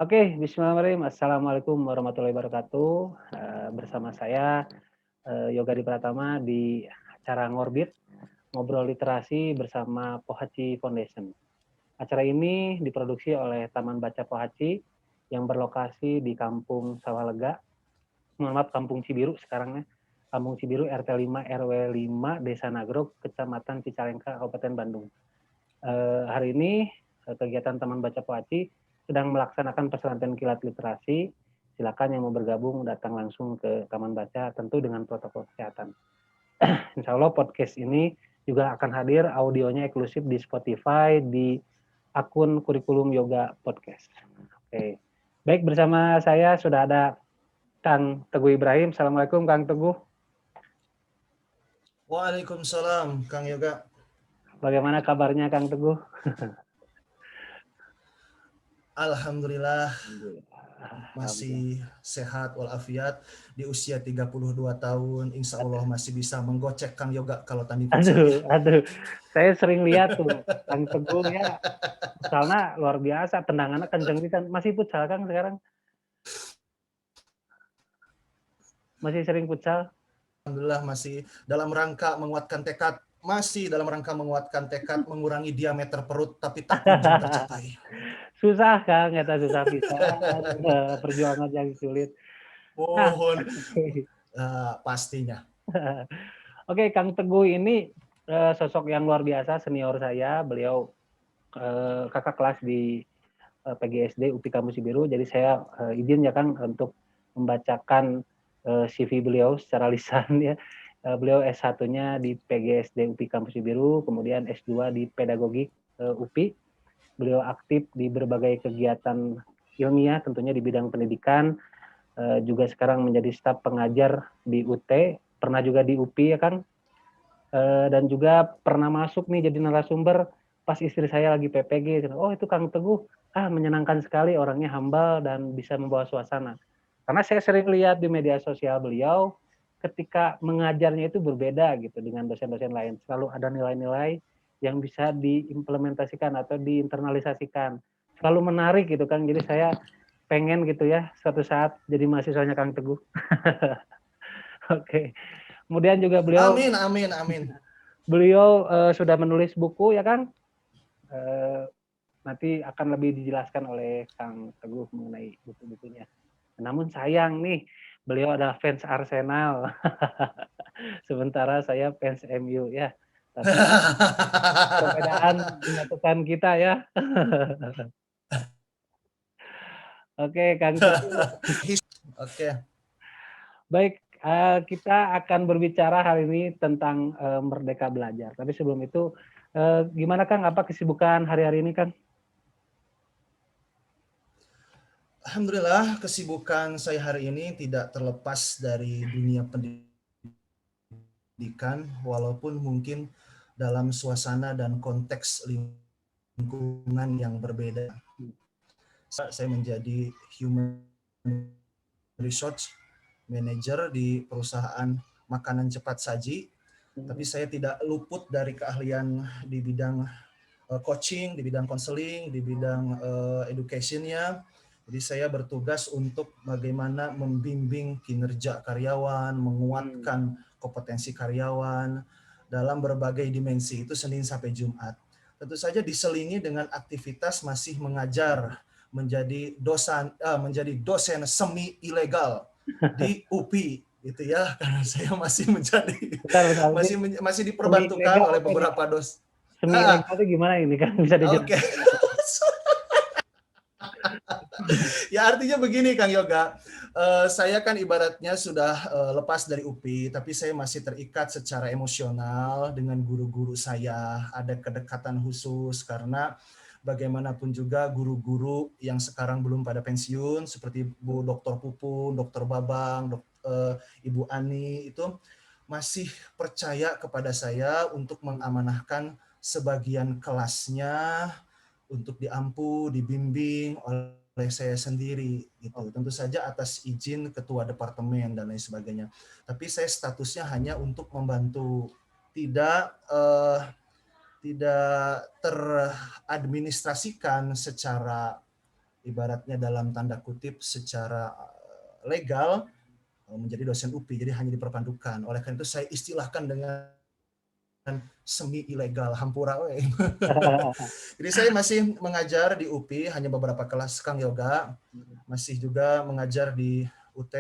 Oke, bismillahirrahmanirrahim. Assalamualaikum warahmatullahi wabarakatuh. Bersama saya, Yoga Di Pratama di acara Ngorbit, Ngobrol Literasi bersama Pohaci Foundation. Acara ini diproduksi oleh Taman Baca Pohaci yang berlokasi di Kampung Sawalega, maaf, Kampung Cibiru sekarang ya. Kampung Cibiru RT 5 RW 5 Desa Nagrog, Kecamatan Cicalengka, Kabupaten Bandung. Hari ini kegiatan Taman Baca Pohaci sedang melaksanakan pesantren kilat literasi. Silakan yang mau bergabung datang langsung ke Taman Baca, tentu dengan protokol kesehatan. Insya Allah podcast ini juga akan hadir audionya eksklusif di Spotify di akun Kurikulum Yoga Podcast. Oke, baik, bersama saya sudah ada Kang Teguh Ibrahim. Assalamualaikum Kang Teguh. Waalaikumsalam, Kang Yoga. Bagaimana kabarnya Kang Teguh? Alhamdulillah masih sehat walafiat di usia 32 tahun. Insya Allah masih bisa menggocek Kang Yoga kalau tanding futsal. Aduh. Saya sering lihat tuh Kang Teguh ya, futsalnya luar biasa, tendangannya kenceng pisan. Masih futsal Kang sekarang? Masih sering futsal? Alhamdulillah masih dalam rangka menguatkan tekad, mengurangi diameter perut tapi tak kunjung tercapai. Susah Kang, eta susah pisan, perjuangan yang sulit. Nah, Mohon pastinya. Oke, Kang Teguh ini sosok yang luar biasa, senior saya. Beliau kakak kelas di PGSD UPI Kampus Cibiru. Jadi saya izin ya Kang untuk membacakan CV beliau secara lisan ya. Beliau S1-nya di PGSD UPI Kampus Cibiru, kemudian S2 di Pedagogik UPI. Beliau aktif di berbagai kegiatan ilmiah, tentunya di bidang pendidikan, juga sekarang menjadi staf pengajar di UT, pernah juga di UPI ya Kang, dan juga pernah masuk nih jadi narasumber pas istri saya lagi PPG. Oh itu Kang Teguh, menyenangkan sekali, orangnya humble dan bisa membawa suasana. Karena saya sering lihat di media sosial beliau, ketika mengajarnya itu berbeda gitu dengan dosen-dosen lain. Selalu ada nilai-nilai yang bisa diimplementasikan atau diinternalisasikan. Selalu menarik gitu Kang, jadi saya pengen gitu ya suatu saat jadi mahasiswanya Kang Teguh. Oke. Kemudian juga Amin. beliau sudah menulis buku ya Kang. Nanti akan lebih dijelaskan oleh Kang Teguh mengenai buku-bukunya. Namun sayang nih, beliau adalah fans Arsenal. Sementara saya fans MU ya. Tapi perbedaan menyatukan kita ya. Oke, Kang Teguh. Oke. Baik, kita akan berbicara hari ini tentang Merdeka Belajar. Tapi sebelum itu, gimana Kang? Apa kesibukan hari-hari ini Kang? Alhamdulillah kesibukan saya hari ini tidak terlepas dari dunia pendidikan, walaupun mungkin dalam suasana dan konteks lingkungan yang berbeda. Saya menjadi Human Resource Manager di perusahaan makanan cepat saji, tapi saya tidak luput dari keahlian di bidang coaching, di bidang counseling, di bidang education-nya. Jadi saya bertugas untuk bagaimana membimbing kinerja karyawan, menguatkan kompetensi karyawan dalam berbagai dimensi. Itu Senin sampai Jumat. Tentu saja diselingi dengan aktivitas masih mengajar, menjadi dosen semi ilegal di UPI gitu ya, karena saya masih menjadi Bentar. masih Semi diperbantukan ilegal oleh apa nih? beberapa dos. Semi ilegal itu gimana ini Kang? Bisa Oke. dijelaskan? Ya artinya begini Kang Yoga, saya kan ibaratnya sudah lepas dari UPI, tapi saya masih terikat secara emosional dengan guru-guru saya, ada kedekatan khusus karena bagaimanapun juga guru-guru yang sekarang belum pada pensiun seperti Bu Dr. Pupun, Dr. Babang, Ibu Ani itu masih percaya kepada saya untuk mengamanahkan sebagian kelasnya untuk diampu, dibimbing oleh saya sendiri gitu. Tentu saja atas izin ketua departemen dan lain sebagainya. Tapi saya statusnya hanya untuk membantu, tidak teradministrasikan secara ibaratnya dalam tanda kutip secara legal menjadi dosen UPI, jadi hanya diperpandukan. Oleh karena itu saya istilahkan dengan semi ilegal, hampura we. Jadi saya masih mengajar di UPI, hanya beberapa kelas Kang Yoga, masih juga mengajar di UT,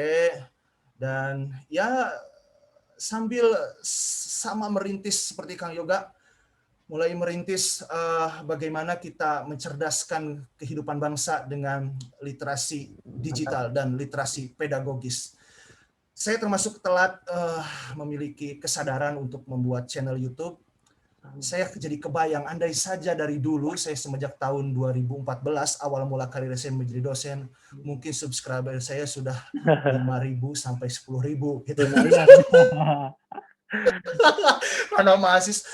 dan ya sambil sama merintis seperti Kang Yoga, mulai merintis bagaimana kita mencerdaskan kehidupan bangsa dengan literasi digital dan literasi pedagogis. Saya termasuk telat memiliki kesadaran untuk membuat channel YouTube. Saya jadi kebayang, andai saja dari dulu, saya semenjak tahun 2014, awal mula karir saya menjadi dosen, mungkin subscriber saya sudah 5.000 sampai 10.000 gitu. Lumayan. Karena mahasiswa,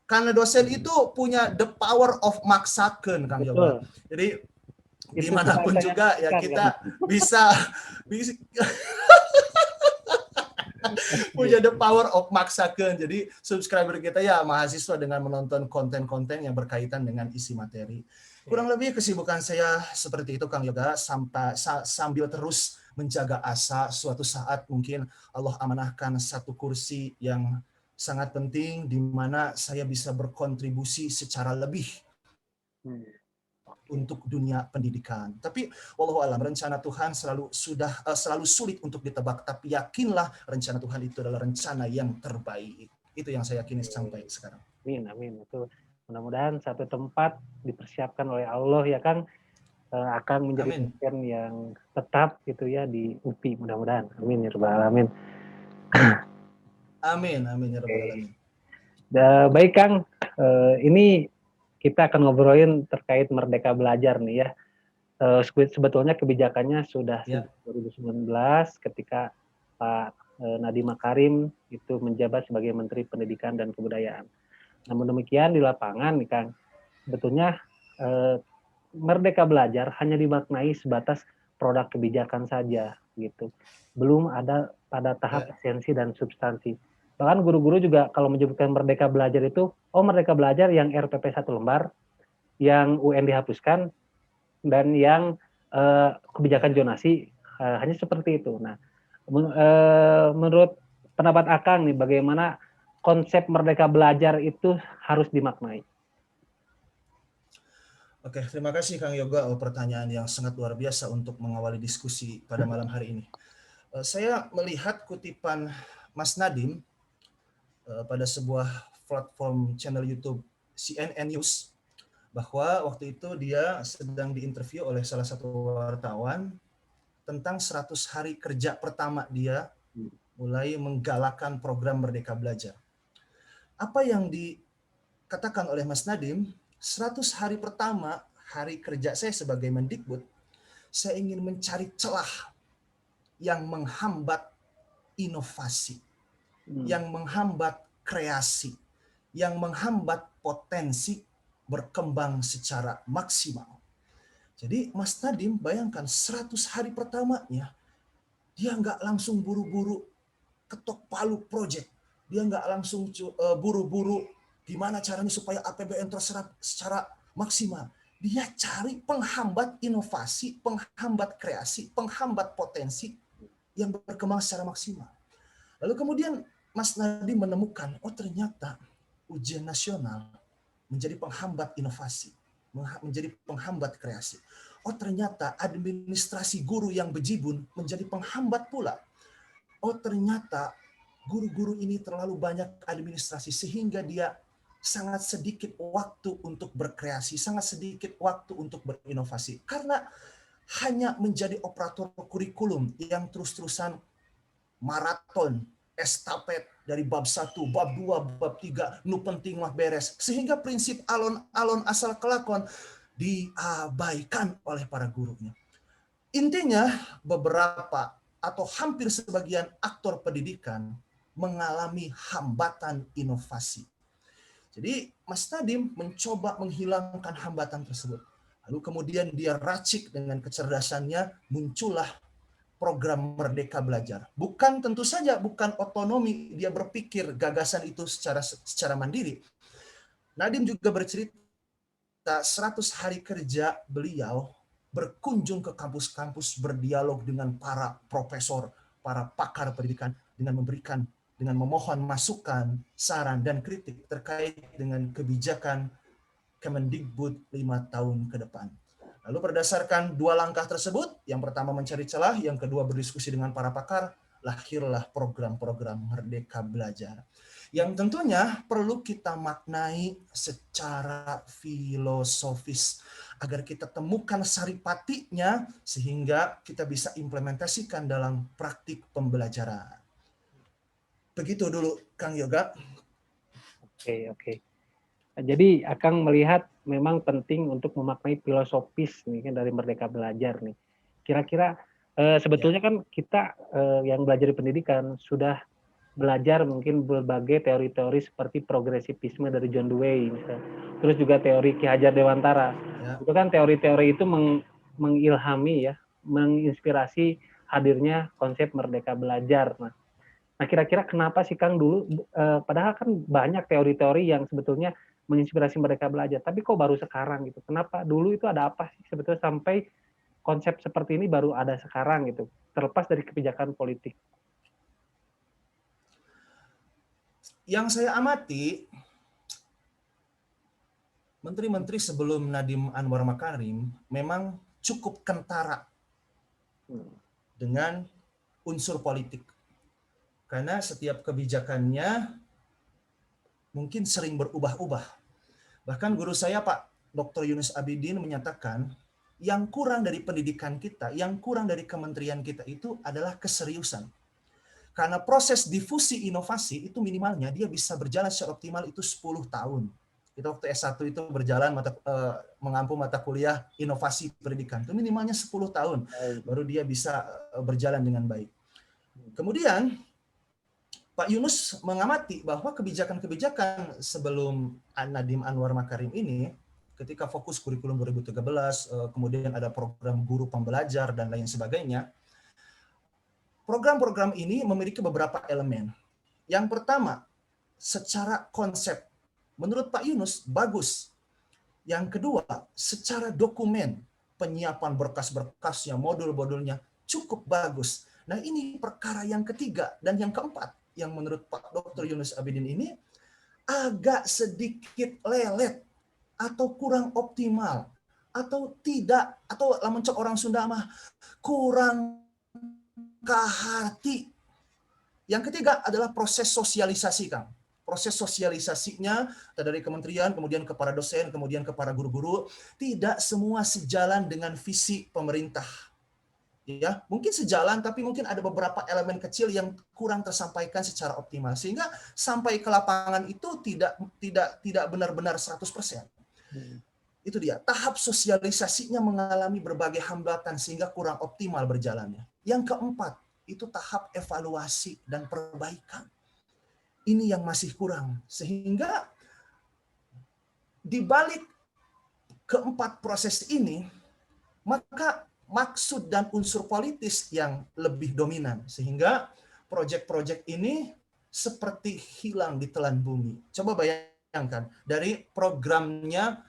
karena dosen itu punya the power of maksakeun, Kang Yoga. Jadi Itu dimanapun juga ya kita bisa punya the power of maksakeun. Jadi subscriber kita ya mahasiswa dengan menonton konten-konten yang berkaitan dengan isi materi. Kurang lebih kesibukan saya seperti itu, Kang Yoga, sambil terus menjaga asa. Suatu saat mungkin Allah amanahkan satu kursi yang sangat penting di mana saya bisa berkontribusi secara lebih untuk dunia pendidikan. Tapi wallahu alam, rencana Tuhan selalu sulit untuk ditebak, tapi yakinlah rencana Tuhan itu adalah rencana yang terbaik. Itu yang saya yakini sampai sekarang. Amin, amin. Itu mudah-mudahan satu tempat dipersiapkan oleh Allah ya Kang, akan menjadi dosen yang tetap gitu ya di UPI, mudah-mudahan. Amin ya rabbal alamin. Amin, amin ya rabbal alamin. Baik Kang, ini kita akan ngobrolin terkait Merdeka Belajar nih ya. Sebetulnya kebijakannya sudah sejak 2019 ketika Pak Nadiem Makarim itu menjabat sebagai Menteri Pendidikan dan Kebudayaan. Namun demikian di lapangan nih Kang, sebetulnya Merdeka Belajar hanya dimaknai sebatas produk kebijakan saja gitu. Belum ada pada tahap esensi dan substansi. Bahkan guru-guru juga kalau menyebutkan Merdeka Belajar itu, Merdeka Belajar yang RPP 1 lembar, yang UN dihapuskan, dan yang kebijakan zonasi, hanya seperti itu. Nah, menurut pendapat Akang nih, bagaimana konsep Merdeka Belajar itu harus dimaknai? Oke, terima kasih Kang Yoga, pertanyaan yang sangat luar biasa untuk mengawali diskusi pada malam hari ini. Saya melihat kutipan Mas Nadiem pada sebuah platform channel YouTube CNN News, bahwa waktu itu dia sedang diinterview oleh salah satu wartawan tentang 100 hari kerja pertama dia mulai menggalakkan program Merdeka Belajar. Apa yang dikatakan oleh Mas Nadiem, 100 hari pertama hari kerja saya sebagai Mendikbud, saya ingin mencari celah yang menghambat inovasi, yang menghambat kreasi, yang menghambat potensi berkembang secara maksimal. Jadi Mas Nadiem bayangkan 100 hari pertamanya, dia nggak langsung buru-buru ketok palu project. Dia nggak langsung buru-buru gimana caranya supaya APBN terserap secara maksimal. Dia cari penghambat inovasi, penghambat kreasi, penghambat potensi yang berkembang secara maksimal. Lalu kemudian Mas Nadiem menemukan, ternyata ujian nasional menjadi penghambat inovasi, menjadi penghambat kreasi. Ternyata administrasi guru yang bejibun menjadi penghambat pula. Ternyata guru-guru ini terlalu banyak administrasi sehingga dia sangat sedikit waktu untuk berkreasi, sangat sedikit waktu untuk berinovasi. Karena hanya menjadi operator kurikulum yang terus-terusan maraton, estafet dari bab 1, bab 2, bab 3, nu penting mah beres. Sehingga prinsip alon-alon asal kelakon diabaikan oleh para gurunya. Intinya beberapa atau hampir sebagian aktor pendidikan mengalami hambatan inovasi. Jadi Mas Nadiem mencoba menghilangkan hambatan tersebut. Lalu kemudian dia racik dengan kecerdasannya, muncullah program Merdeka Belajar. Tentu saja bukan otonomi dia berpikir gagasan itu secara mandiri. Nadiem juga bercerita 100 hari kerja beliau berkunjung ke kampus-kampus, berdialog dengan para profesor, para pakar pendidikan, dengan memohon masukan, saran, dan kritik terkait dengan kebijakan Kemendikbud 5 tahun ke depan. Lalu berdasarkan 2 langkah tersebut, yang pertama mencari celah, yang kedua berdiskusi dengan para pakar, lahirlah program-program Merdeka Belajar. Yang tentunya perlu kita maknai secara filosofis, agar kita temukan saripatinya, sehingga kita bisa implementasikan dalam praktik pembelajaran. Begitu dulu, Kang Yoga. Oke. Jadi Akang melihat memang penting untuk memaknai filosofis nih kan dari Merdeka Belajar nih. Kira-kira sebetulnya kan kita yang belajar di pendidikan sudah belajar mungkin berbagai teori-teori seperti progresivisme dari John Dewey misalnya. Terus juga teori Ki Hajar Dewantara. Ya. Itu kan teori-teori itu mengilhami ya, menginspirasi hadirnya konsep Merdeka Belajar. Nah kira-kira kenapa sih Kang dulu padahal kan banyak teori-teori yang sebetulnya menginspirasi Merdeka Belajar, tapi kok baru sekarang gitu? Kenapa dulu itu ada apa sih sebetulnya sampai konsep seperti ini baru ada sekarang gitu, terlepas dari kebijakan politik? Yang saya amati, menteri-menteri sebelum Nadiem Anwar Makarim memang cukup kentara dengan unsur politik. Karena setiap kebijakannya mungkin sering berubah-ubah. Bahkan guru saya Pak Dr. Yunus Abidin menyatakan, yang kurang dari pendidikan kita, yang kurang dari kementerian kita itu adalah keseriusan. Karena proses difusi inovasi itu minimalnya dia bisa berjalan secara optimal itu 10 tahun. Kita waktu S1 itu berjalan mengampu mata kuliah inovasi pendidikan. Itu minimalnya 10 tahun baru dia bisa berjalan dengan baik. Kemudian Pak Yunus mengamati bahwa kebijakan-kebijakan sebelum Nadiem Anwar Makarim ini, ketika fokus kurikulum 2013, kemudian ada program guru pembelajar dan lain sebagainya, program-program ini memiliki beberapa elemen. Yang pertama, secara konsep, menurut Pak Yunus, bagus. Yang kedua, secara dokumen, penyiapan berkas-berkasnya, modul-modulnya, cukup bagus. Nah ini perkara yang ketiga dan yang keempat, yang menurut Pak Dr. Yunus Abidin ini agak sedikit lelet atau kurang optimal atau tidak, atau lamun cek orang Sunda mah kurang kahati. Yang ketiga adalah proses sosialisasi, Kang. Proses sosialisasinya dari kementerian, kemudian kepada dosen, kemudian kepada guru-guru, tidak semua sejalan dengan visi pemerintah. Ya, mungkin sejalan, tapi mungkin ada beberapa elemen kecil yang kurang tersampaikan secara optimal, sehingga sampai ke lapangan itu tidak benar-benar 100%. Itu dia, tahap sosialisasinya mengalami berbagai hambatan sehingga kurang optimal berjalannya. Yang keempat, itu tahap evaluasi dan perbaikan. Ini yang masih kurang, sehingga di balik keempat proses ini, maka maksud dan unsur politis yang lebih dominan, sehingga proyek-proyek ini seperti hilang di telan bumi. Coba bayangkan, dari programnya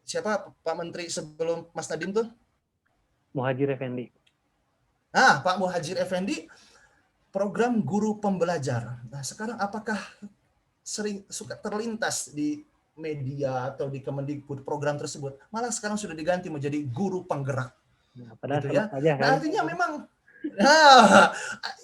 siapa Pak Menteri sebelum Mas Nadiem tuh? Muhadjir Effendi. Pak Muhadjir Effendi, program guru pembelajar. Nah sekarang apakah sering suka terlintas di media atau di Kemendikbud program tersebut, malah sekarang sudah diganti menjadi guru penggerak. Nah, padahal gitu ya. aja, kan? Nah, artinya memang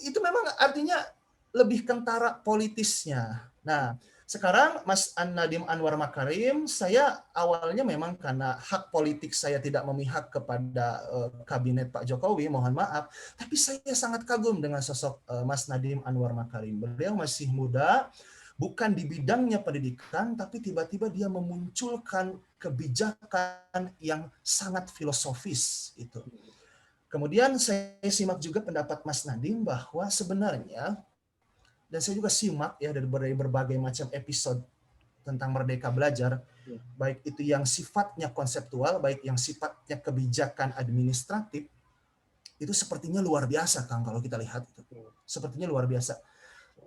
itu memang artinya lebih kentara politisnya. Nah, sekarang Mas Nadiem Anwar Makarim, saya awalnya memang karena hak politik saya tidak memihak kepada kabinet Pak Jokowi, mohon maaf, tapi saya sangat kagum dengan sosok Mas Nadiem Anwar Makarim. Beliau masih muda, bukan di bidangnya pendidikan, tapi tiba-tiba dia memunculkan kebijakan yang sangat filosofis itu. Kemudian saya simak juga pendapat Mas Nadiem bahwa sebenarnya, dan saya juga simak ya dari berbagai macam episode tentang Merdeka Belajar, baik itu yang sifatnya konseptual, baik yang sifatnya kebijakan administratif, itu sepertinya luar biasa, Kang, kalau kita lihat itu. Sepertinya luar biasa.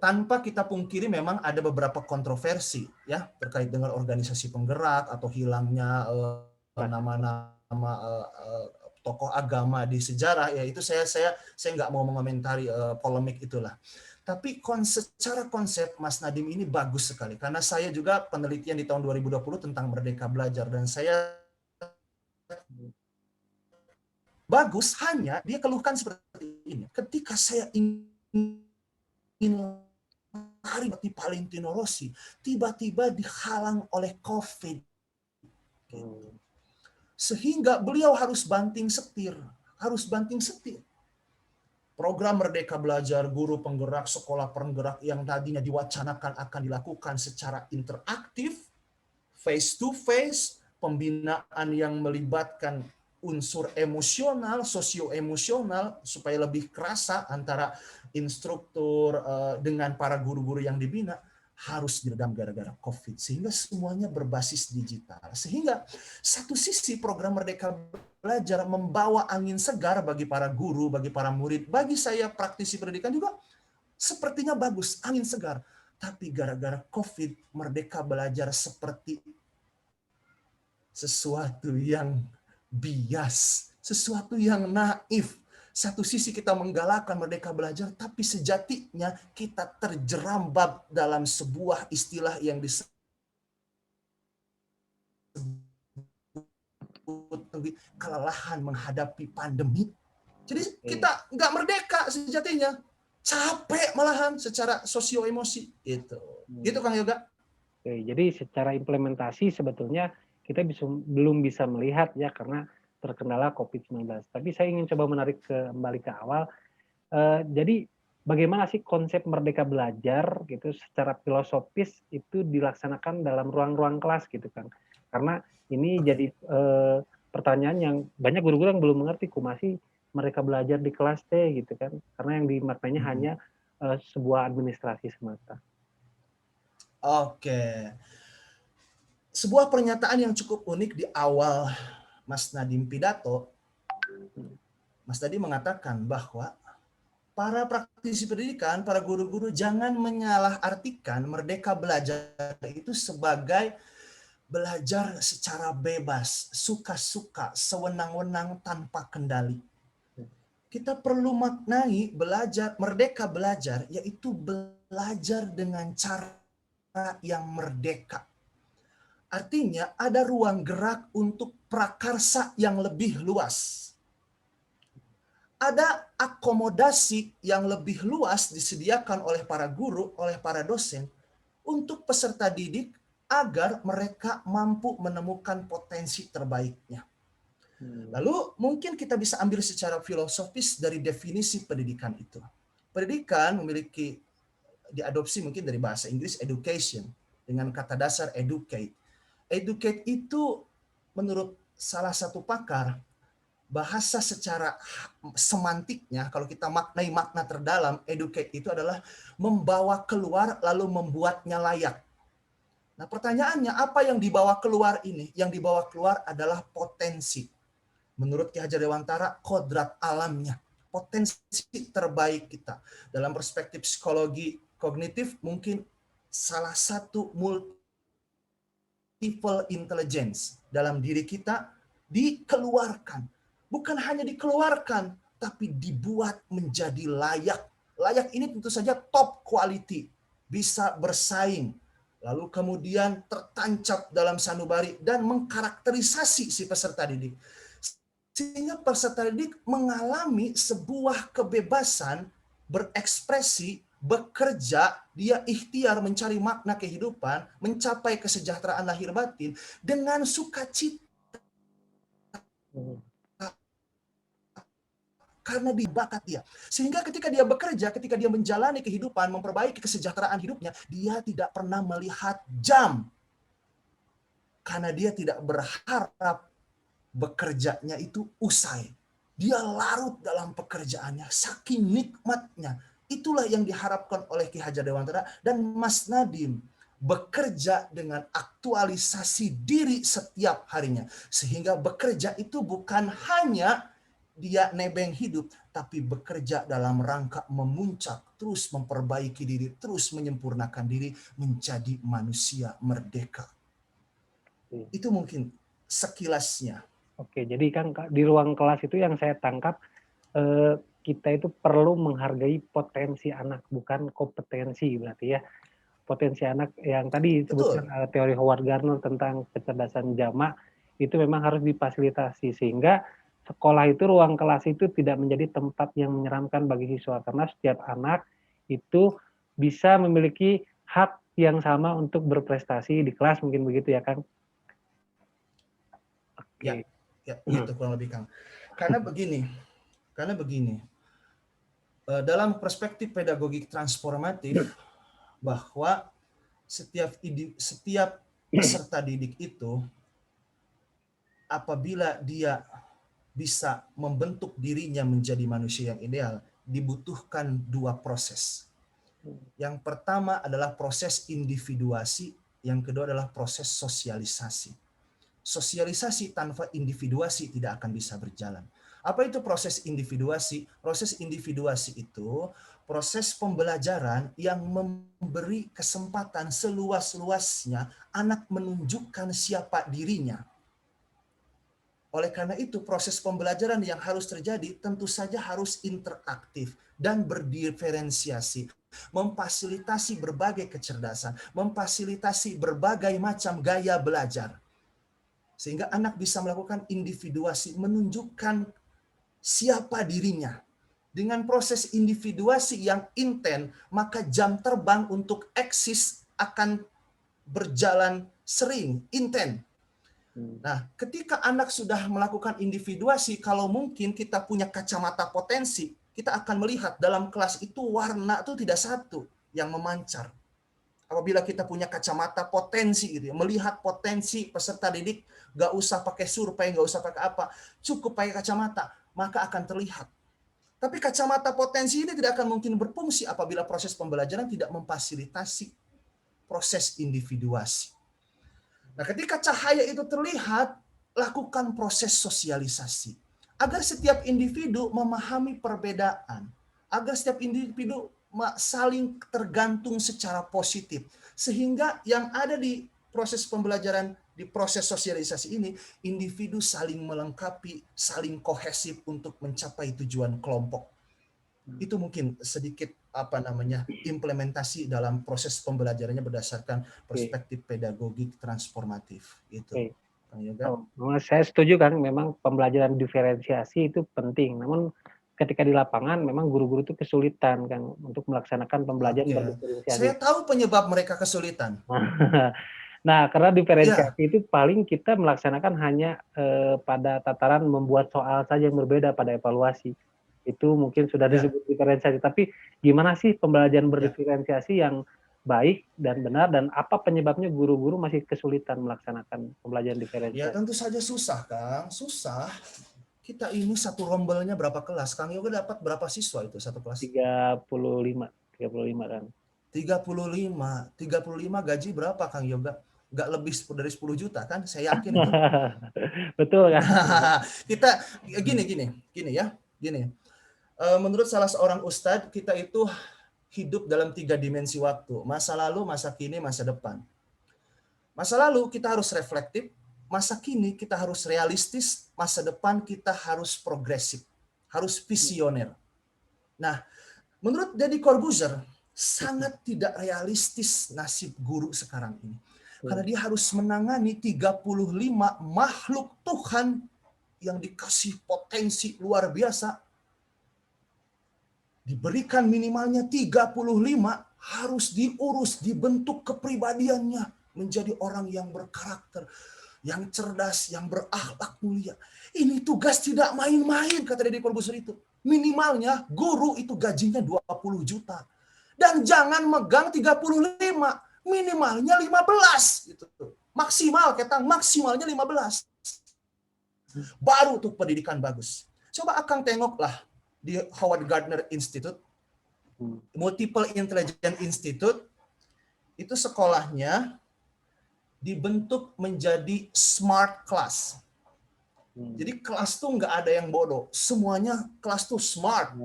tanpa kita pungkiri memang ada beberapa kontroversi ya terkait dengan organisasi penggerak atau hilangnya nama-nama tokoh agama di sejarah, ya itu saya nggak mau mengomentari polemik itulah. Tapi secara konsep Mas Nadiem ini bagus sekali karena saya juga penelitian di tahun 2020 tentang Merdeka Belajar dan saya bagus, hanya dia keluhkan seperti ini. Ketika saya ingin lari seperti Valentino Rossi, tiba-tiba dihalang oleh COVID. Sehingga beliau harus banting setir. Program Merdeka Belajar, guru penggerak, sekolah penggerak yang tadinya diwacanakan akan dilakukan secara interaktif, face to face, pembinaan yang melibatkan unsur emosional, sosioemosional supaya lebih kerasa antara instruktur dengan para guru-guru yang dibina, harus diredam gara-gara COVID. Sehingga semuanya berbasis digital. Sehingga satu sisi program Merdeka Belajar membawa angin segar bagi para guru, bagi para murid, bagi saya praktisi pendidikan juga sepertinya bagus, angin segar. Tapi gara-gara COVID, Merdeka Belajar seperti sesuatu yang bias, sesuatu yang naif. Satu sisi kita menggalakkan Merdeka Belajar, tapi sejatinya kita terjerambab dalam sebuah istilah yang disebut kelelahan menghadapi pandemi. Jadi kita nggak merdeka sejatinya, capek malahan secara sosio-emosi. Gitu Kang Yoga. Oke, jadi secara implementasi sebetulnya kita belum bisa melihat ya karena terkendala COVID-19. Tapi saya ingin coba menarik kembali ke awal. Jadi bagaimana sih konsep Merdeka Belajar gitu secara filosofis itu dilaksanakan dalam ruang-ruang kelas gitu kan? Karena ini jadi pertanyaan yang banyak guru-guru yang belum mengerti kumasi Merdeka Belajar di kelas teh gitu kan? Karena yang dimaknanya hanya sebuah administrasi semata. Oke. Sebuah pernyataan yang cukup unik di awal Mas Nadiem pidato. Mas Nadiem mengatakan bahwa para praktisi pendidikan, para guru-guru jangan menyalahartikan Merdeka Belajar itu sebagai belajar secara bebas, suka-suka, sewenang-wenang tanpa kendali. Kita perlu maknai Merdeka Belajar, yaitu belajar dengan cara yang merdeka. Artinya ada ruang gerak untuk prakarsa yang lebih luas. Ada akomodasi yang lebih luas disediakan oleh para guru, oleh para dosen untuk peserta didik agar mereka mampu menemukan potensi terbaiknya. Lalu mungkin kita bisa ambil secara filosofis dari definisi pendidikan itu. Pendidikan memiliki diadopsi mungkin dari bahasa Inggris education dengan kata dasar educate. Educate itu menurut salah satu pakar, bahasa secara semantiknya, kalau kita maknai makna terdalam, educate itu adalah membawa keluar lalu membuatnya layak. Nah pertanyaannya, apa yang dibawa keluar ini? Yang dibawa keluar adalah potensi. Menurut Ki Hajar Dewantara, kodrat alamnya, potensi terbaik kita. Dalam perspektif psikologi kognitif, mungkin salah satu multiple intelligence dalam diri kita dikeluarkan. Bukan hanya dikeluarkan, tapi dibuat menjadi layak. Layak ini tentu saja top quality, bisa bersaing, lalu kemudian tertancap dalam sanubari dan mengkarakterisasi si peserta didik. Sehingga peserta didik mengalami sebuah kebebasan berekspresi, bekerja, dia ikhtiar mencari makna kehidupan, mencapai kesejahteraan lahir batin dengan sukacita. Karena dibakat dia. Sehingga ketika dia bekerja, ketika dia menjalani kehidupan, memperbaiki kesejahteraan hidupnya, dia tidak pernah melihat jam. Karena dia tidak berharap bekerjanya itu usai. Dia larut dalam pekerjaannya, saking nikmatnya. Itulah yang diharapkan oleh Ki Hajar Dewantara dan Mas Nadiem, bekerja dengan aktualisasi diri setiap harinya. Sehingga bekerja itu bukan hanya dia nebeng hidup, tapi bekerja dalam rangka memuncak, terus memperbaiki diri, terus menyempurnakan diri, menjadi manusia merdeka. Itu mungkin sekilasnya. Oke, jadi kan di ruang kelas itu yang saya tangkap, kita itu perlu menghargai potensi anak, bukan kompetensi berarti ya. Potensi anak yang tadi disebutkan teori Howard Gardner tentang kecerdasan jamak, itu memang harus difasilitasi, sehingga sekolah itu, ruang kelas itu tidak menjadi tempat yang menyeramkan bagi siswa, karena setiap anak itu bisa memiliki hak yang sama untuk berprestasi di kelas, mungkin begitu ya Kang? Ya, gitu kurang lebih Kang. Karena begini, dalam perspektif pedagogik transformatif, bahwa setiap peserta didik itu, apabila dia bisa membentuk dirinya menjadi manusia yang ideal, dibutuhkan 2 proses. Yang pertama adalah proses individuasi, yang kedua adalah proses sosialisasi. Sosialisasi tanpa individuasi tidak akan bisa berjalan. Apa itu proses individuasi? Proses individuasi itu proses pembelajaran yang memberi kesempatan seluas-luasnya anak menunjukkan siapa dirinya. Oleh karena itu, proses pembelajaran yang harus terjadi tentu saja harus interaktif dan berdiferensiasi, memfasilitasi berbagai kecerdasan, memfasilitasi berbagai macam gaya belajar. Sehingga anak bisa melakukan individuasi, menunjukkan siapa dirinya. Dengan proses individuasi yang intens, maka jam terbang untuk eksis akan berjalan sering, intens. Nah, ketika anak sudah melakukan individuasi, kalau mungkin kita punya kacamata potensi, kita akan melihat dalam kelas itu warna itu tidak satu yang memancar. Apabila kita punya kacamata potensi gitu ya, melihat potensi peserta didik, gak usah pakai survei, gak usah pakai apa, cukup pakai kacamata, maka akan terlihat. Tapi kacamata potensi ini tidak akan mungkin berfungsi apabila proses pembelajaran tidak memfasilitasi proses individuasi. Nah, ketika cahaya itu terlihat, lakukan proses sosialisasi. Agar setiap individu memahami perbedaan. Agar setiap individu saling tergantung secara positif. Sehingga yang ada di proses pembelajaran, di proses sosialisasi ini, individu saling melengkapi, saling kohesif untuk mencapai tujuan kelompok. Itu mungkin sedikit implementasi dalam proses pembelajarannya berdasarkan perspektif pedagogik transformatif itu. Saya setuju kan, memang pembelajaran diferensiasi itu penting. Namun ketika di lapangan memang guru-guru itu kesulitan kan untuk melaksanakan pembelajaran berdiferensiasi. Saya tahu penyebab mereka kesulitan. Nah, karena diferensiasi itu paling kita melaksanakan hanya pada tataran membuat soal saja yang berbeda pada evaluasi. Itu mungkin sudah disebut diferensiasi. Tapi gimana sih pembelajaran berdiferensiasi yang baik dan benar, dan apa penyebabnya guru-guru masih kesulitan melaksanakan pembelajaran diferensiasi? Ya tentu saja susah, Kang. Susah. Kita ini satu rombelnya berapa kelas? Kang Yoga dapat berapa siswa itu satu kelas? 35 kan. 35 gaji berapa Kang Yoga? Nggak lebih dari 10 juta kan? Saya yakin itu. Betul kan? Kita gini ya. Menurut salah seorang ustadz, kita itu hidup dalam 3 dimensi waktu. Masa lalu, masa kini, masa depan. Masa lalu kita harus reflektif, masa kini kita harus realistis, masa depan kita harus progresif, harus visioner. Nah, menurut Deddy Corbuzier, sangat tidak realistis nasib guru sekarang ini. Karena dia harus menangani 35 makhluk Tuhan yang dikasih potensi luar biasa. Diberikan minimalnya 35, harus diurus, dibentuk kepribadiannya menjadi orang yang berkarakter, yang cerdas, yang berakhlak mulia. Ini tugas tidak main-main, kata Deddy Corbuzier itu. Minimalnya guru itu gajinya 20 juta. Dan jangan megang 35, minimalnya 15 gitu. Maksimal ketang, maksimalnya 15. Baru tuh pendidikan bagus. Coba Akang tengoklah di Howard Gardner Institute, Multiple Intelligence Institute, itu sekolahnya dibentuk menjadi smart class. Jadi kelas tuh nggak ada yang bodoh, semuanya kelas tuh smart.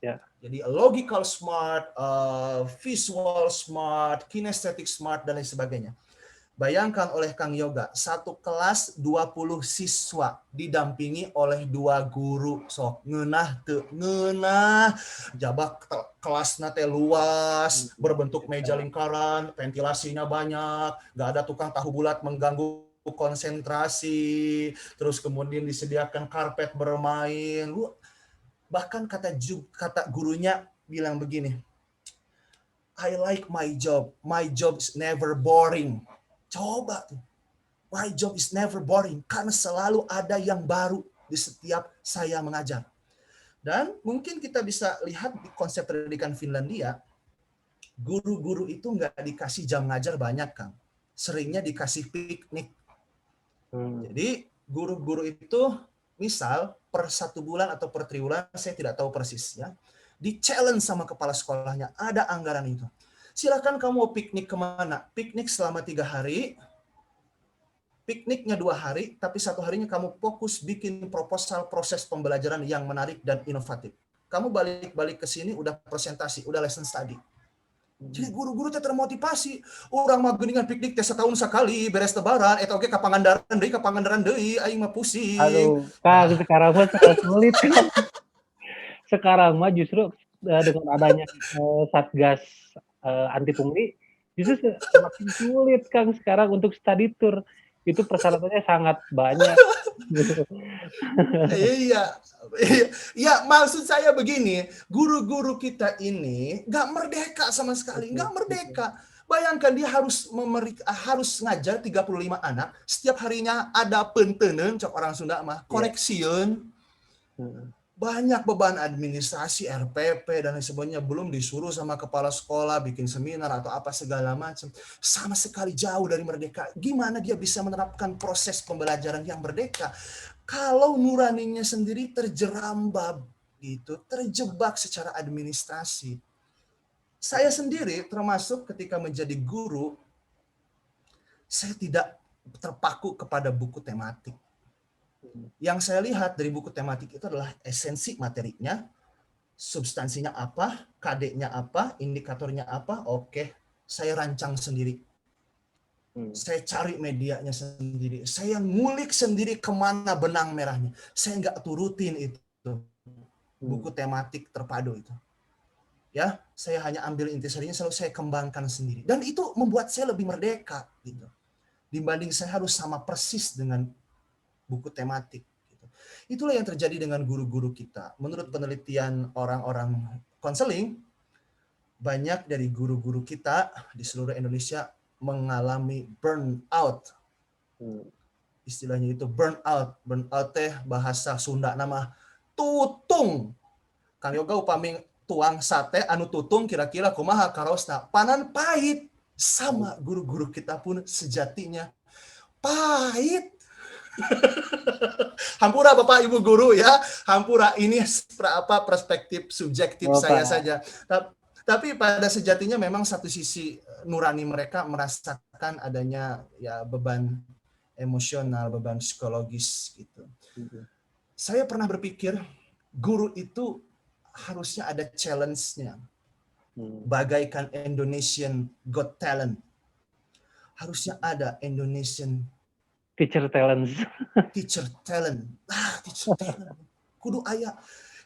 Ya. Jadi logical smart, visual smart, kinesthetic smart, dan lain sebagainya. Bayangkan oleh Kang Yoga, satu kelas 20 siswa didampingi oleh 2 guru. Sok ngeunah teu ngeunah. Jabak kelas nate luas, berbentuk meja lingkaran, ventilasinya banyak, nggak ada tukang tahu bulat mengganggu konsentrasi, terus kemudian disediakan karpet bermain. Bahkan kata gurunya bilang begini, I like my job is never boring. Coba tuh. My job is never boring karena selalu ada yang baru di setiap saya mengajar. Dan mungkin kita bisa lihat di konsep pendidikan Finlandia, guru-guru itu nggak dikasih jam ngajar banyak, Kang. Seringnya dikasih piknik. Jadi guru-guru itu misal per 1 bulan atau per triwulan, saya tidak tahu persisnya, di-challenge sama kepala sekolahnya, ada anggaran itu. Silakan kamu mau piknik kemana? Piknik selama 3 hari, pikniknya 2 hari, tapi 1 harinya kamu fokus bikin proposal proses pembelajaran yang menarik dan inovatif. Kamu balik-balik ke sini udah presentasi, udah lesson study. Jadi guru-guru teh termotivasi. Orang mah geuningan piknik teh setahun sekali, beres lebaran, eta oge ka Pangandaran deui, aing mah pusing. Aduh, Kang, sekarang mah sangat sulit, Kang. Sekarang mah justru dengan adanya Satgas anti pungli, justru semakin sulit, Kang, sekarang untuk study tour. Itu persyaratannya sangat banyak. Iya, ya maksud saya begini, guru-guru kita ini nggak merdeka sama sekali, nggak merdeka. Bayangkan dia harus ngajar 35 anak, setiap harinya ada penteuneun, cok orang Sunda mah, koreksiun. Banyak beban administrasi, RPP, dan lain sebagainya, belum disuruh sama kepala sekolah bikin seminar atau apa segala macam. Sama sekali jauh dari merdeka. Gimana dia bisa menerapkan proses pembelajaran yang merdeka kalau nuraninya sendiri terjerambab gitu, terjebak secara administrasi. Saya sendiri termasuk ketika menjadi guru, saya tidak terpaku kepada buku tematik. Yang saya lihat dari buku tematik itu adalah esensi materinya, substansinya apa, KD-nya apa, indikatornya apa, oke, saya rancang sendiri. Saya cari medianya sendiri. Saya ngulik sendiri kemana benang merahnya. Saya nggak turutin itu. Buku tematik terpadu itu. Ya, saya hanya ambil intisarinya, selalu saya kembangkan sendiri. Dan itu membuat saya lebih merdeka. Gitu. Dibanding saya harus sama persis dengan buku tematik. Gitu. Itulah yang terjadi dengan guru-guru kita. Menurut penelitian orang-orang konseling, banyak dari guru-guru kita di seluruh Indonesia mengalami burnout. Istilahnya itu burnout. Burnout teh bahasa Sunda nama tutung. Kang Yoga upami tuang sate anu tutung kira-kira kumaha karosna. Panan pahit. Sama guru-guru kita pun sejatinya pahit. Hampura Bapak Ibu guru ya. Hampura ini perspektif subjektif saya saja. Tapi pada sejatinya memang satu sisi nurani mereka merasakan adanya ya beban emosional, beban psikologis gitu. Saya pernah berpikir guru itu harusnya ada challenge-nya. Bagaikan Indonesian Got Talent. Harusnya ada Indonesian Teacher talent. Teacher talent. Teacher talent. Kudu aya.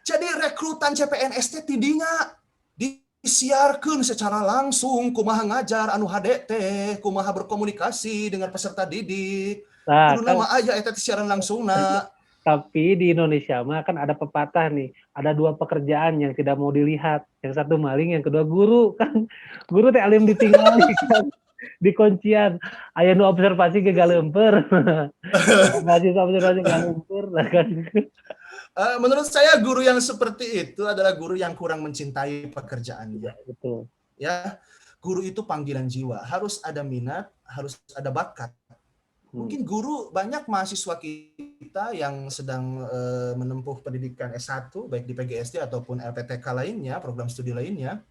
Jadi rekrutan CPNS tidinya disiarkan secara langsung kumaha ngajar anu HDT, kumaha berkomunikasi dengan peserta didik. Kudu nama aya eta siaran langsungna. Tapi di Indonesia mah kan ada pepatah nih, ada 2 pekerjaan yang tidak mau dilihat. Yang satu maling, yang kedua guru. Kan guru teh alim ditinggali kan. Di kuncian aya nu observasi ke galeumpeur. Mahasiswa observasi galeumpeur kan. Menurut saya guru yang seperti itu adalah guru yang kurang mencintai pekerjaannya. Betul. Ya, guru itu panggilan jiwa, harus ada minat, harus ada bakat. Mungkin guru banyak mahasiswa kita yang sedang menempuh pendidikan S1 baik di PGSD ataupun LPTK lainnya, program studi lainnya.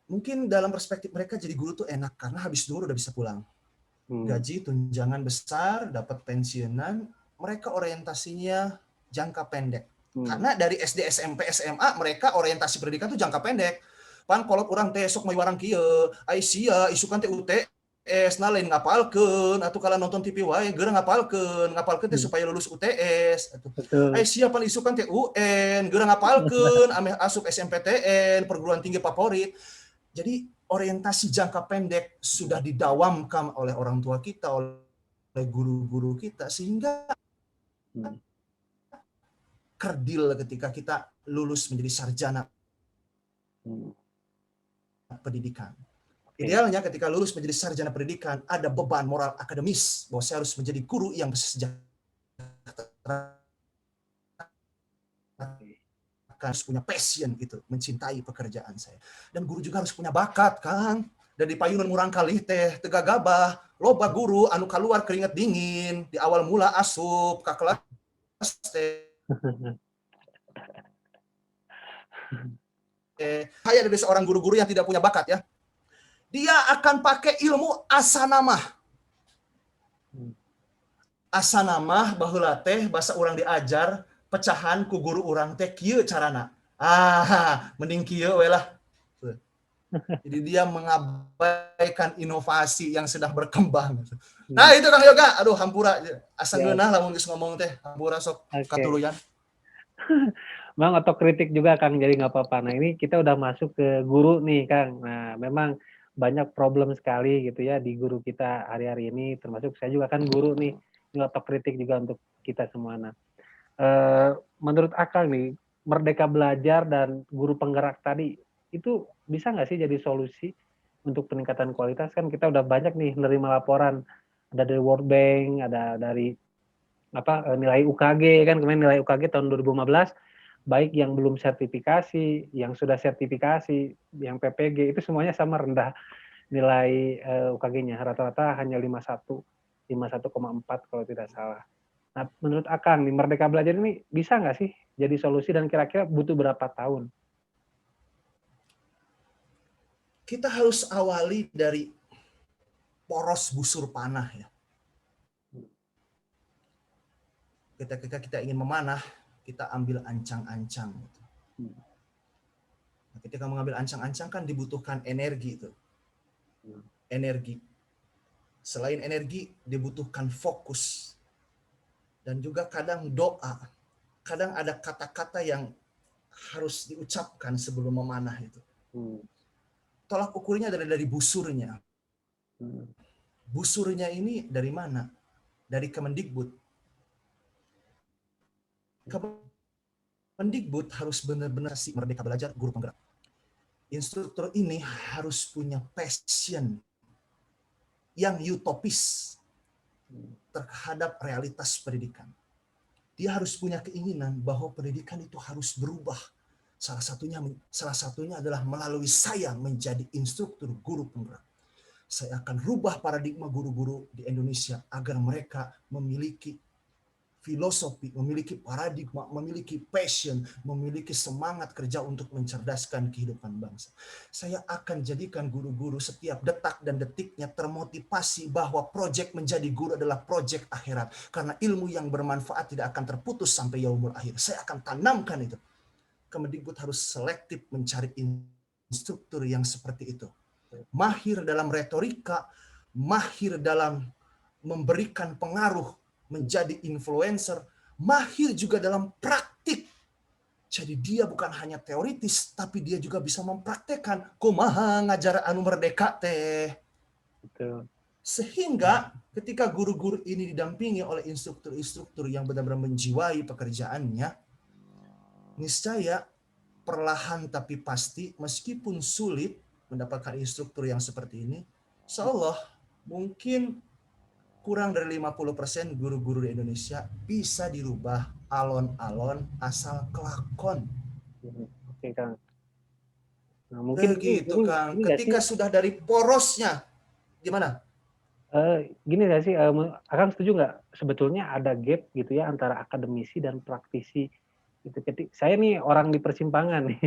Mungkin dalam perspektif mereka jadi guru tuh enak karena habis duhur udah bisa pulang. Gaji tunjangan besar, dapat pensiunan, mereka orientasinya jangka pendek. Karena dari SD, SMP, SMA mereka orientasi pendidikan itu jangka pendek. Pan kolot orang teh sok may warang kieu, ai sia isukan teh UTS, nah lain ngapalkeun atuh kala nonton TV wae geura ngapalkeun teh supaya lulus UTS atuh. Ai sia pan isukan teh UN, geura ngapalkeun ameh asup SMPTN, perguruan tinggi favorit. Jadi orientasi jangka pendek sudah didawamkan oleh orang tua kita, oleh guru-guru kita, sehingga kerdil ketika kita lulus menjadi sarjana pendidikan. Idealnya ketika lulus menjadi sarjana pendidikan, ada beban moral akademis bahwa saya harus menjadi guru yang bersejahtera, harus punya passion gitu, mencintai pekerjaan saya. Dan guru juga harus punya bakat, Kang. Dan di payunan murang kali teh teu gagabah, loba guru anu keluar keringat dingin di awal mula asup ka kelas teh. Saya dari seorang guru-guru yang tidak punya bakat ya. Dia akan pakai ilmu asanamah. Asanamah baheula teh bahasa urang diajar pecahan ku guru urang teh kieu carana. Mending kieu we lah. Jadi dia mengabaikan inovasi yang sedang berkembang. Nah, itu Kang Yoga. Aduh, hampura. Asa ngeunah lamun geus ngomong teh. Hampura sok katuluyan. Memang otokritik juga Kang, jadi nggak apa-apa. Nah ini kita udah masuk ke guru nih Kang. Nah memang banyak problem sekali gitu ya di guru kita hari-hari ini, termasuk saya juga kan guru nih, ini otokritik juga untuk kita semua. Nah menurut Akang nih, merdeka belajar dan guru penggerak tadi, itu bisa nggak sih jadi solusi untuk peningkatan kualitas? Kan kita udah banyak nih menerima laporan, ada dari World Bank, ada dari nilai UKG kan, kemarin nilai UKG tahun 2015, baik yang belum sertifikasi, yang sudah sertifikasi, yang PPG, itu semuanya sama rendah nilai UKG-nya. Rata-rata hanya 51, 51,4 kalau tidak salah. Nah, menurut Akang, nih, Merdeka Belajar ini bisa nggak sih jadi solusi dan kira-kira butuh berapa tahun? Kita harus awali dari poros busur panah ya. Ketika kita ingin memanah, kita ambil ancang-ancang. Nah, ketika mengambil ancang-ancang kan dibutuhkan energi itu. Energi. Selain energi, dibutuhkan fokus. Dan juga kadang doa. Kadang ada kata-kata yang harus diucapkan sebelum memanah itu. Tolak ukurnya dari busurnya. Busurnya ini dari mana? Dari Kemendikbud. Kemendikbud harus benar-benar si Merdeka Belajar guru penggerak. Instruktur ini harus punya passion yang utopis terhadap realitas pendidikan. Dia harus punya keinginan bahwa pendidikan itu harus berubah. Salah satunya adalah melalui saya menjadi instruktur guru penggerak. Saya akan rubah paradigma guru-guru di Indonesia agar mereka memiliki filosofi, memiliki paradigma, memiliki passion, memiliki semangat kerja untuk mencerdaskan kehidupan bangsa. Saya akan jadikan guru-guru setiap detak dan detiknya termotivasi bahwa proyek menjadi guru adalah proyek akhirat. Karena ilmu yang bermanfaat tidak akan terputus sampai yaumul akhir. Saya akan tanamkan itu. Kemendikbud harus selektif mencari instruktur yang seperti itu. Mahir dalam retorika, mahir dalam memberikan pengaruh, menjadi influencer, mahir juga dalam praktik. Jadi dia bukan hanya teoritis, tapi dia juga bisa mempraktekkan kumaha ngajar anu merdeka teh. Sehingga ketika guru-guru ini didampingi oleh instruktur-instruktur yang benar-benar menjiwai pekerjaannya, niscaya perlahan tapi pasti, meskipun sulit mendapatkan instruktur yang seperti ini, insyaallah mungkin kurang dari 50% guru-guru di Indonesia bisa dirubah alon-alon asal kelakon. Oke, Kang. Nah, mungkin begitu, Kang. Ketika sudah dari porosnya, gimana? Gini nggak sih, Akang setuju nggak? Sebetulnya ada gap gitu ya antara akademisi dan praktisi. Gitu. Saya nih orang di persimpangan nih.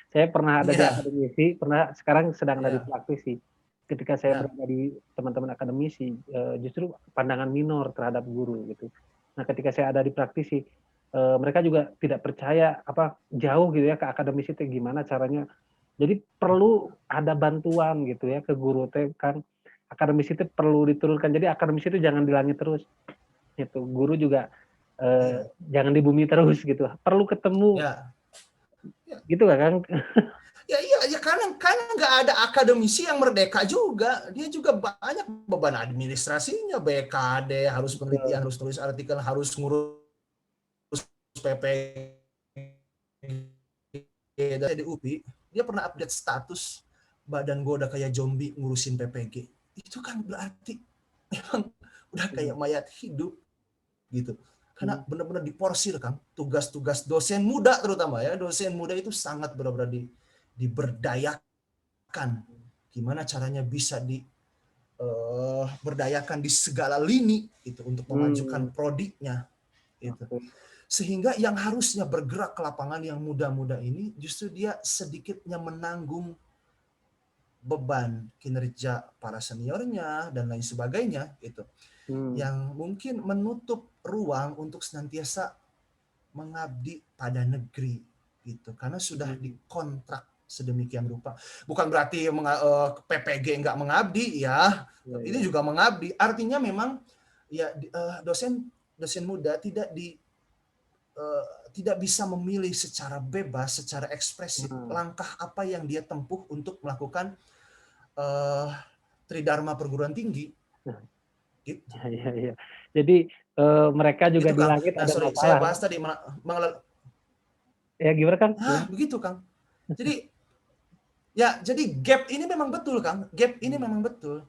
Saya pernah ada di akademisi, sekarang sedang ada di praktisi. Ketika saya berada di teman-teman akademisi, justru pandangan minor terhadap guru gitu. Nah, ketika saya ada di praktisi, mereka juga tidak percaya jauh gitu ya ke akademisi itu gimana caranya. Jadi perlu ada bantuan gitu ya ke guru teh kan. Akademisi itu perlu diturunkan. Jadi akademisi itu jangan di langit terus. Gitu. Guru juga Iya. jangan di bumi terus gitu. Perlu ketemu. Ya. Ya. Gitu kan, Kang? Ya iya, karena nggak ada akademisi yang merdeka juga. Dia juga banyak beban administrasinya, BKD, harus penelitian, harus tulis artikel, harus ngurus PPG. Dari di UPI, dia pernah update status, badan gue udah kayak zombie ngurusin PPG. Itu kan berarti memang udah kayak mayat hidup gitu. Karena benar-benar diporsir, Kang. Tugas-tugas dosen muda terutama ya, dosen muda itu sangat benar-benar diberdayakan. Gimana caranya bisa berdayakan di segala lini itu untuk memajukan prodiknya itu. Sehingga yang harusnya bergerak ke lapangan yang muda-muda ini justru dia sedikitnya menanggung beban kinerja para seniornya dan lain sebagainya gitu. Yang mungkin menutup ruang untuk senantiasa mengabdi pada negeri gitu, karena sudah dikontrak sedemikian rupa. Bukan berarti PPG nggak mengabdi ya, ini juga mengabdi. Artinya memang ya dosen muda tidak bisa memilih secara bebas, secara ekspresif langkah apa yang dia tempuh untuk melakukan tridharma perguruan tinggi. Gitu. Ya. Jadi mereka juga gitu, di langit ada masalah. masalah. Saya bahas tadi ya gimana, Kang? Begitu, Kang. Jadi gap ini memang betul, Kang. Gap ini memang betul.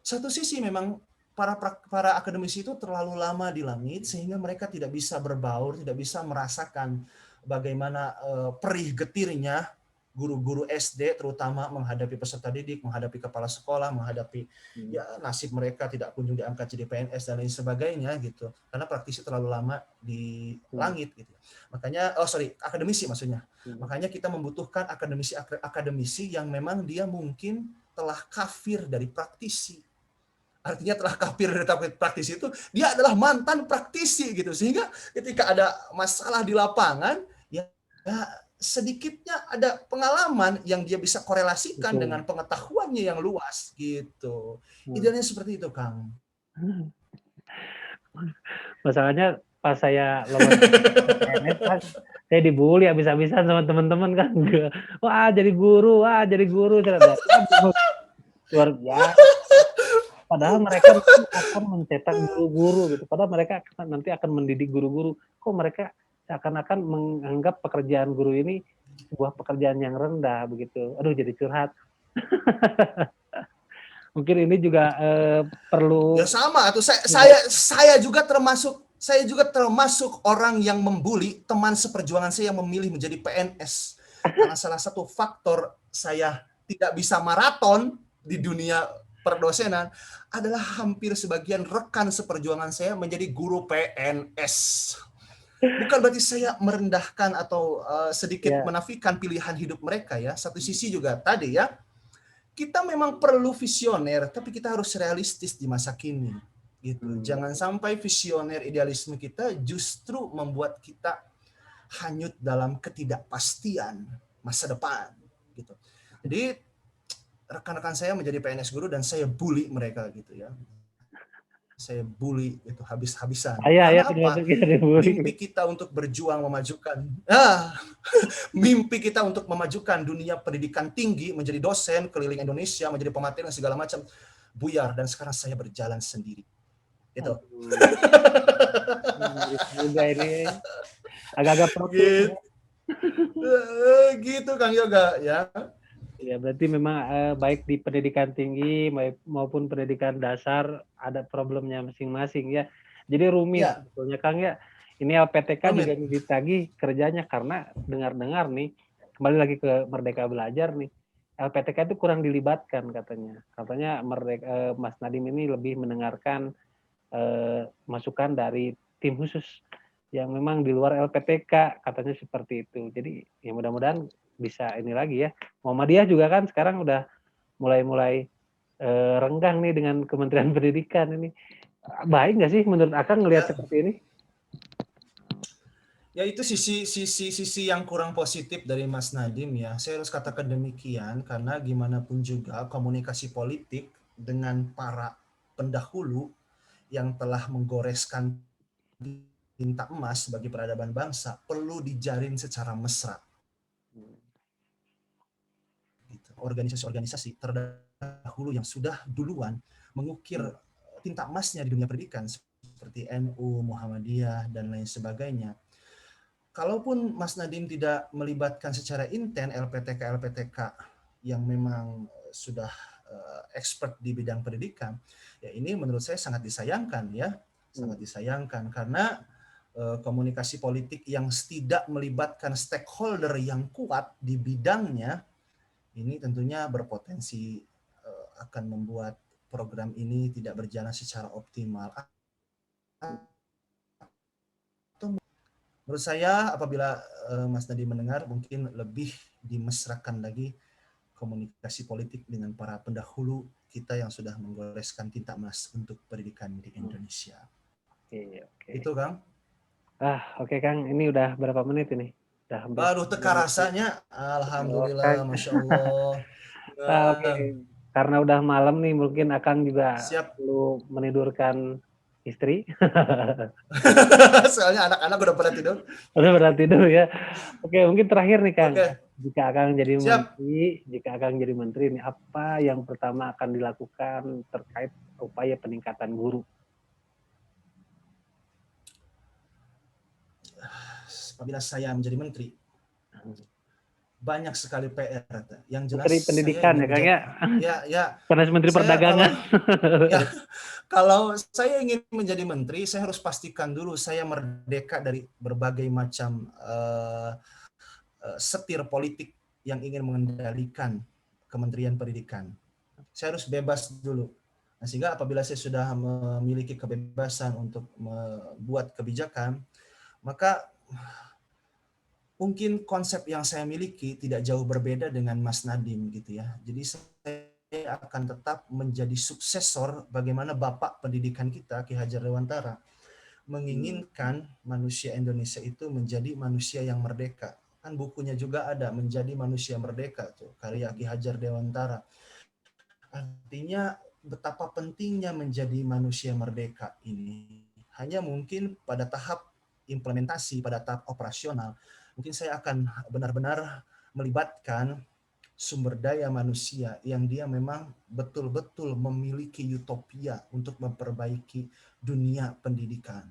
Satu sisi memang para akademisi itu terlalu lama di langit sehingga mereka tidak bisa berbaur, tidak bisa merasakan bagaimana perih getirnya guru-guru SD terutama menghadapi peserta didik, menghadapi kepala sekolah, menghadapi nasib mereka tidak kunjung diangkat jadi PNS dan lain sebagainya gitu. Karena praktisi terlalu lama di langit gitu. Makanya akademisi maksudnya. Makanya kita membutuhkan akademisi yang memang dia mungkin telah kafir dari praktisi. Artinya telah kafir dari praktisi itu dia adalah mantan praktisi gitu. Sehingga ketika ada masalah di lapangan ya sedikitnya ada pengalaman yang dia bisa korelasikan dengan pengetahuannya yang luas gitu. Idealnya seperti itu, Kang. Masalahnya pas saya lolos PNS kan, saya dibully habis-habisan sama teman-teman kan. Wah jadi guru. Luar biasa. Padahal mereka akan mencetak guru-guru gitu. Padahal mereka nanti akan mendidik guru-guru. Kok mereka seakan-akan menganggap pekerjaan guru ini sebuah pekerjaan yang rendah begitu. Aduh jadi curhat. Mungkin ini juga perlu. Ya sama tuh. Saya juga termasuk orang yang membuli teman seperjuangan saya yang memilih menjadi PNS. Karena salah satu faktor saya tidak bisa maraton di dunia perdosenan adalah hampir sebagian rekan seperjuangan saya menjadi guru PNS. Bukan berarti saya merendahkan atau sedikit menafikan pilihan hidup mereka ya. Satu sisi juga tadi ya, kita memang perlu visioner, tapi kita harus realistis di masa kini. Gitu. Jangan sampai visioner idealisme kita justru membuat kita hanyut dalam ketidakpastian masa depan. Gitu. Jadi rekan-rekan saya menjadi PNS guru dan saya bully mereka gitu ya. Saya bully itu habis-habisan. Karena apa? Mimpi kita untuk berjuang memajukan mimpi kita untuk memajukan dunia pendidikan tinggi, menjadi dosen keliling Indonesia, menjadi pemateri dan segala macam buyar, dan sekarang saya berjalan sendiri. Gitu. Juga ini agak-agak gitu. Gitu Kang Yoga ya. Ya, berarti memang baik di pendidikan tinggi maupun pendidikan dasar ada problemnya masing-masing ya. Jadi rumit sebetulnya Kang ya. Ini LPTK juga ditagih kerjanya karena dengar-dengar nih, kembali lagi ke Merdeka Belajar nih, LPTK itu kurang dilibatkan katanya. Katanya Mas Nadiem ini lebih mendengarkan masukan dari tim khusus yang memang di luar LPTK, katanya seperti itu. Jadi ya mudah-mudahan bisa ini lagi ya. Muhammadiyah juga kan sekarang udah mulai renggang nih dengan Kementerian Pendidikan ini. Baik nggak sih menurut Akang ngelihat seperti ini? Ya itu sisi yang kurang positif dari Mas Nadiem ya. Saya harus katakan demikian karena gimana pun juga komunikasi politik dengan para pendahulu yang telah menggoreskan tinta emas bagi peradaban bangsa perlu dijalin secara mesra. Gitu. Organisasi-organisasi terdahulu yang sudah duluan mengukir tinta emasnya di dunia pendidikan seperti NU, Muhammadiyah, dan lain sebagainya. Kalaupun Mas Nadiem tidak melibatkan secara intent LPTK yang memang sudah expert di bidang pendidikan, ya ini menurut saya sangat disayangkan ya, sangat disayangkan karena komunikasi politik yang tidak melibatkan stakeholder yang kuat di bidangnya ini tentunya berpotensi akan membuat program ini tidak berjalan secara optimal. Menurut saya apabila Mas Nadiem mendengar mungkin lebih dimesrakan lagi komunikasi politik dengan para pendahulu kita yang sudah menggoreskan tinta emas untuk pendidikan di Indonesia. Oke. Itu Kang. Oke Kang, ini udah berapa menit ini? Udah hampir. Aduh teka rasanya, alhamdulillah, masya Allah. Oke. Karena udah malam nih, mungkin Akang juga Siap. perlu menidurkan istri. Soalnya anak-anak udah pada tidur. Udah pada tidur ya. Oke, mungkin terakhir nih Kang. Oke. Jika Akang jadi Siap. menteri, ini apa yang pertama akan dilakukan terkait upaya peningkatan guru? Apabila saya menjadi menteri, banyak sekali PR. Yang jelas Menteri Pendidikan ya Kang ya? Ya. Karena Menteri Perdagangan. Kalau saya ingin menjadi menteri, saya harus pastikan dulu saya merdeka dari berbagai macam setir politik yang ingin mengendalikan Kementerian Pendidikan. Saya harus bebas dulu. Nah, sehingga apabila saya sudah memiliki kebebasan untuk membuat kebijakan, maka mungkin konsep yang saya miliki tidak jauh berbeda dengan Mas Nadiem gitu ya. Jadi saya akan tetap menjadi suksesor bagaimana Bapak pendidikan kita Ki Hajar Dewantara menginginkan manusia Indonesia itu menjadi manusia yang merdeka. Kan bukunya juga ada Menjadi Manusia Merdeka tuh karya Ki Hajar Dewantara. Artinya betapa pentingnya menjadi manusia merdeka ini. Hanya mungkin pada tahap implementasi, pada tahap operasional mungkin saya akan benar-benar melibatkan sumber daya manusia yang dia memang betul-betul memiliki utopia untuk memperbaiki dunia pendidikan.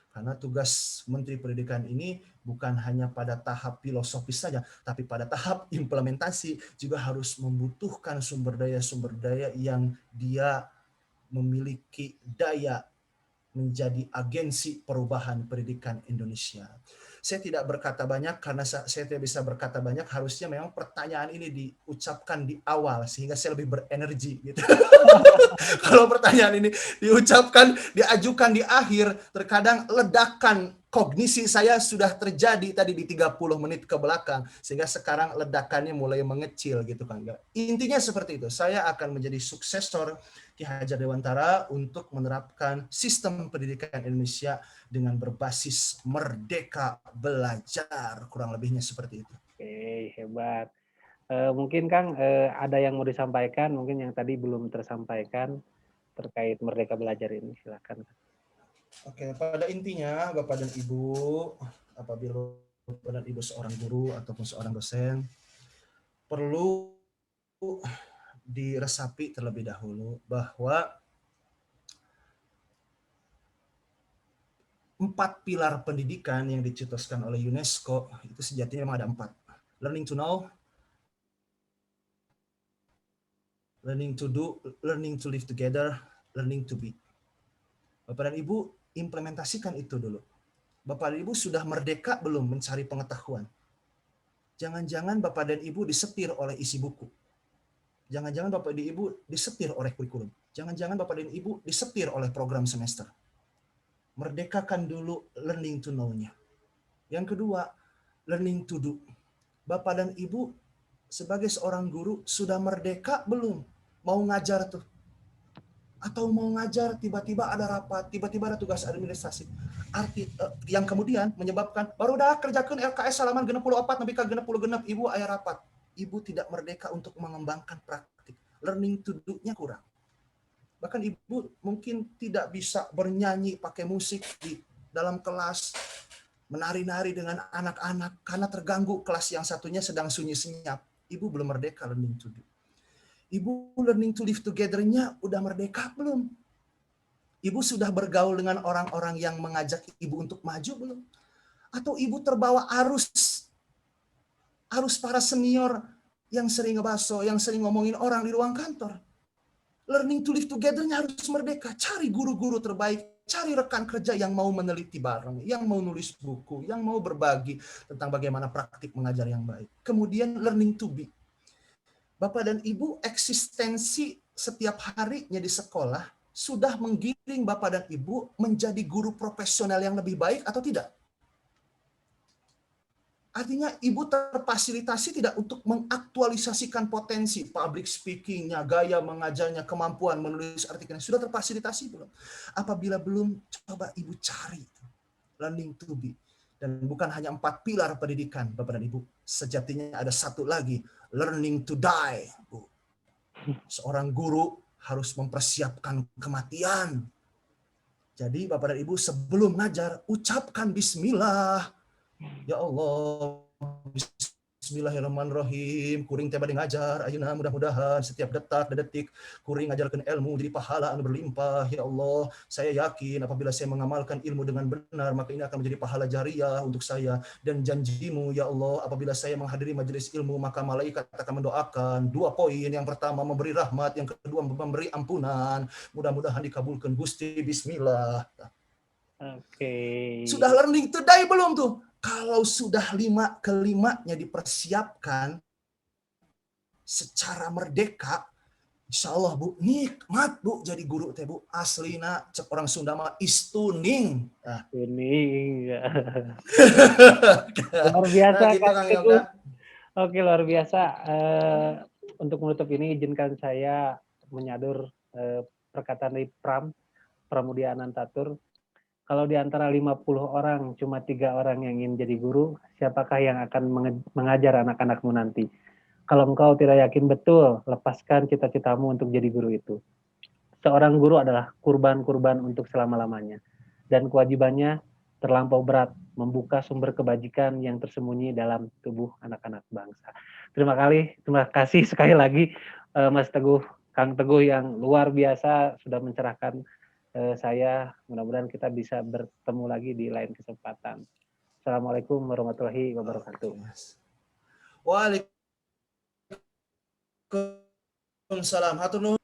Karena tugas Menteri Pendidikan ini bukan hanya pada tahap filosofis saja, tapi pada tahap implementasi juga harus membutuhkan sumber daya yang dia memiliki daya menjadi agensi perubahan pendidikan Indonesia. Saya tidak berkata banyak karena saya tidak bisa berkata banyak, harusnya memang pertanyaan ini diucapkan di awal sehingga saya lebih berenergi gitu. Kalau pertanyaan ini diajukan di akhir, terkadang ledakan kognisi saya sudah terjadi tadi di 30 menit ke belakang sehingga sekarang ledakannya mulai mengecil gitu kan. Intinya seperti itu. Saya akan menjadi suksesor Ki Hajar Dewantara untuk menerapkan sistem pendidikan Indonesia dengan berbasis merdeka belajar. Kurang lebihnya seperti itu. Oke, hebat. Mungkin Kang ada yang mau disampaikan, mungkin yang tadi belum tersampaikan terkait Merdeka Belajar ini, silakan. Oke, pada intinya Bapak dan Ibu, apabila Bapak dan Ibu seorang guru ataupun seorang dosen, perlu diresapi terlebih dahulu bahwa 4 pilar pendidikan yang dicetuskan oleh UNESCO itu sejatinya memang ada 4. Learning to know, learning to do, learning to live together, learning to be. Bapak dan Ibu implementasikan itu dulu. Bapak dan Ibu sudah merdeka belum mencari pengetahuan? Jangan-jangan Bapak dan Ibu disetir oleh isi buku. Jangan-jangan Bapak dan Ibu disetir oleh kurikulum. Jangan-jangan Bapak dan Ibu disetir oleh program semester. Merdekakan dulu learning to know-nya. Yang kedua, learning to do. Bapak dan Ibu sebagai seorang guru sudah merdeka belum? Mau ngajar tuh. Atau mau ngajar, tiba-tiba ada rapat, tiba-tiba ada tugas administrasi. Yang kemudian menyebabkan, baru dah kerjakan LKS halaman 64, nabi ka 60 ibu aya rapat. Ibu tidak merdeka untuk mengembangkan praktik. Learning to do-nya kurang. Bahkan ibu mungkin tidak bisa bernyanyi pakai musik di dalam kelas, menari-nari dengan anak-anak, karena terganggu kelas yang satunya sedang sunyi senyap. Ibu belum merdeka learning to do. Ibu learning to live together-nya udah merdeka belum? Ibu sudah bergaul dengan orang-orang yang mengajak ibu untuk maju belum? Atau ibu terbawa arus para senior yang sering ngebaso, yang sering ngomongin orang di ruang kantor? Learning to live together-nya harus merdeka. Cari guru-guru terbaik, cari rekan kerja yang mau meneliti bareng, yang mau nulis buku, yang mau berbagi tentang bagaimana praktik mengajar yang baik. Kemudian learning to be. Bapak dan Ibu, eksistensi setiap harinya di sekolah sudah menggiring Bapak dan Ibu menjadi guru profesional yang lebih baik atau tidak? Artinya Ibu terfasilitasi tidak untuk mengaktualisasikan potensi public speaking-nya, gaya mengajarnya, kemampuan menulis artikelnya. Sudah terfasilitasi belum? Apabila belum, coba Ibu cari learning to be. Dan bukan hanya 4 pilar pendidikan, Bapak dan Ibu. Sejatinya ada satu lagi, learning to die. Seorang guru harus mempersiapkan kematian. Jadi Bapak dan Ibu sebelum ngajar, ucapkan bismillah. Ya Allah, bismillahirrahmanirrahim. Kuring teh bade ngajar, ayeuna mudah-mudahan setiap detik kuring ngajarkeun ilmu jadi pahala anu berlimpah. Ya Allah, saya yakin apabila saya mengamalkan ilmu dengan benar, maka ini akan menjadi pahala jariah untuk saya. Dan janjimu ya Allah, apabila saya menghadiri majelis ilmu, maka malaikat akan mendoakan 2 poin. Yang pertama memberi rahmat, yang kedua memberi ampunan. Mudah-mudahan dikabulkan Gusti. Bismillah. Oke. Sudah learning to die belum tuh? Kalau sudah kelimanya dipersiapkan secara merdeka, insya Allah Bu, nikmat Bu jadi guru teh Bu. Aslina cek orang Sunda mah istuning. Nah. Kuning. Luar biasa Nah, gitu Kang Kang Teguh. Yoga. Oke, luar biasa. Untuk menutup ini izinkan saya menyadur perkataan dari Pramudia Anantatur. Kalau di antara 50 orang, cuma 3 orang yang ingin jadi guru, siapakah yang akan mengajar anak-anakmu nanti? Kalau engkau tidak yakin betul, lepaskan cita-citamu untuk jadi guru itu. Seorang guru adalah kurban-kurban untuk selama-lamanya. Dan kewajibannya terlampau berat, membuka sumber kebajikan yang tersembunyi dalam tubuh anak-anak bangsa. Terima kasih sekali lagi Mas Teguh, Kang Teguh yang luar biasa sudah mencerahkan saya. Mudah-mudahan kita bisa bertemu lagi di lain kesempatan. Assalamualaikum warahmatullahi wabarakatuh. Waalaikumsalam. Hatur nuhun.